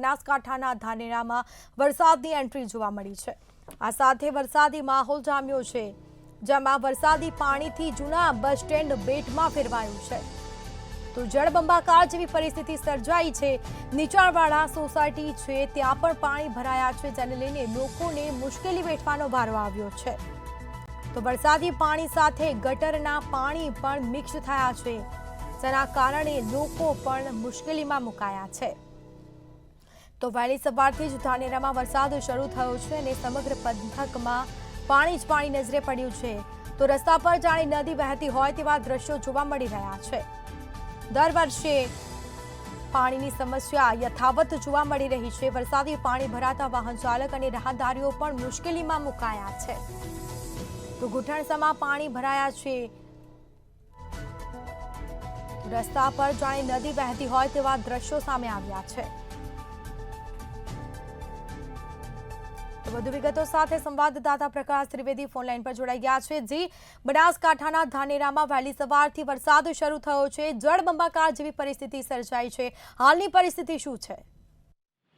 બનાસકાંઠાના ધાનેરામાં વરસાદની એન્ટ્રી જોવા મળી છે। આ સાથે વરસાદી માહોલ જામ્યો છે, જેમાં વરસાદી પાણીથી જૂના બસ સ્ટેન્ડ બેટમાં ફેરવાયું છે। તો જળબંબાકાર જેવી પરિસ્થિતિ સર્જાઈ છે। નીચાણવાળા સોસાયટી છે ત્યાં પણ પાણી ભરાયા છે, જેને લઈને લોકોને મુશ્કેલી વેઠવાનો વારો આવ્યો છે। તો વરસાદી પાણી સાથે ગટરના પાણી પણ મિક્સ થયા છે, જેના કારણે લોકો પણ મુશ્કેલીમાં મુકાયા છે। તો વહેલી સવારથી જ ધાનેરામાં વરસાદ શરૂ થયો છે અને સમગ્ર પંથકમાં પાણી જ પાણી નજરે પડ્યું છે। તો રસ્તા પર જાણે નદી વહેતી હોય તેવા દ્રશ્યો જોવા મળી રહ્યા છે। દર વર્ષે પાણીની સમસ્યા યથાવત જોવા મળી રહી છે। વરસાદી પાણી ભરાતા વાહન ચાલક અને રાહદારીઓ પણ મુશ્કેલીમાં મુકાયા છે। તો ઘૂંટણસમાં પાણી ભરાયા છે। રસ્તા પર જાણે નદી વહેતી હોય તેવા દ્રશ્યો સામે આવ્યા છે। તો વધુ વિગતો સાથે સંવાદદાતા પ્રકાશ ત્રિવેદી ફોનલાઈન પર જોડાઈ ગયા છે। જી, બનાસકાંઠાના ધાનેરામાં વહેલી સવારથી વરસાદ શરૂ થયો છે, જળબંબાકાર જેવી પરિસ્થિતિ સર્જાઈ છે। હાલની પરિસ્થિતિ શું છે?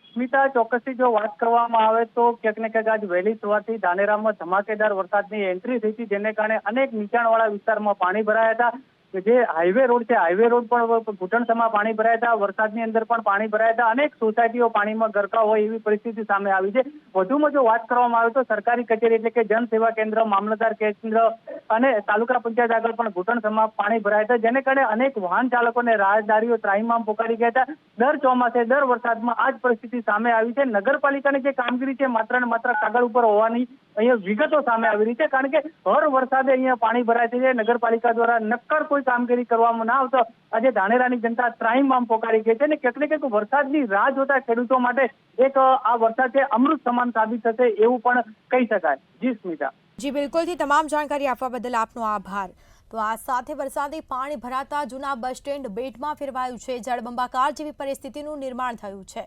સ્મિતા, ચોક્કસથી જો વાત કરવામાં આવે તો ક્યાંક ને ક્યાંક આજ વહેલી સવારથી ધાનેરામાં ધમાકેદાર વરસાદની એન્ટ્રી થઈ હતી, જેને કારણે અનેક નીચાણવાળા વિસ્તારમાં પાણી ભરાયા હતા। જે હાઈવે રોડ છે, હાઈવે રોડ પર ઘૂંટણસમાં પાણી ભરાયા હતા। વરસાદની અંદર પણ પાણી ભરાયા હતા। અનેક સોસાયટીઓ પાણીમાં ગરકાવ હોય એવી પરિસ્થિતિ સામે આવી છે। વધુમાં જો વાત કરવામાં આવે તો સરકારી કચેરી એટલે કે જનસેવા કેન્દ્ર, મામલતદાર કેન્દ્ર અને તાલુકા પંચાયત આગળ પણ ઘૂંટણસમાં પાણી ભરાયા હતા, જેને કારણે અનેક વાહન ચાલકો અને રાહદારીઓ ત્રાહિમામ પોકારી ગયા હતા। દર ચોમાસે, દર વરસાદમાં આ જ પરિસ્થિતિ સામે આવી છે। નગરપાલિકાની જે કામગીરી છે માત્ર ને માત્ર કાગળ ઉપર હોવાની અહીંયા વિગતો સામે આવી રહી છે, કારણ કે હર વરસાદે અહીંયા પાણી ભરાય છે। નગરપાલિકા દ્વારા નક્કર કોઈ કામગીરી કરવામાં ના આવતો આજે ધાનેરાની જનતા ત્રાહિમામ પોકારી ગઈ છે અને ક્યાંક ને ક્યાંક વરસાદની રાહ જોતા ખેડૂતો માટે એક આ વરસાદ છે અમૃત સમાન સાબિત થશે એવું પણ કહી શકાય। જી સ્મિતા। જી બિલકુલથી તમામ જાણકારી આપવા બદલ આપનો આભાર। તો આ સાથે વરસાદી પાણી ભરાતા જૂના બસ સ્ટેન્ડ બેટમાં ફેરવાયું છે, જળબંબાકાર જેવી પરિસ્થિતિનું નિર્માણ થયું છે।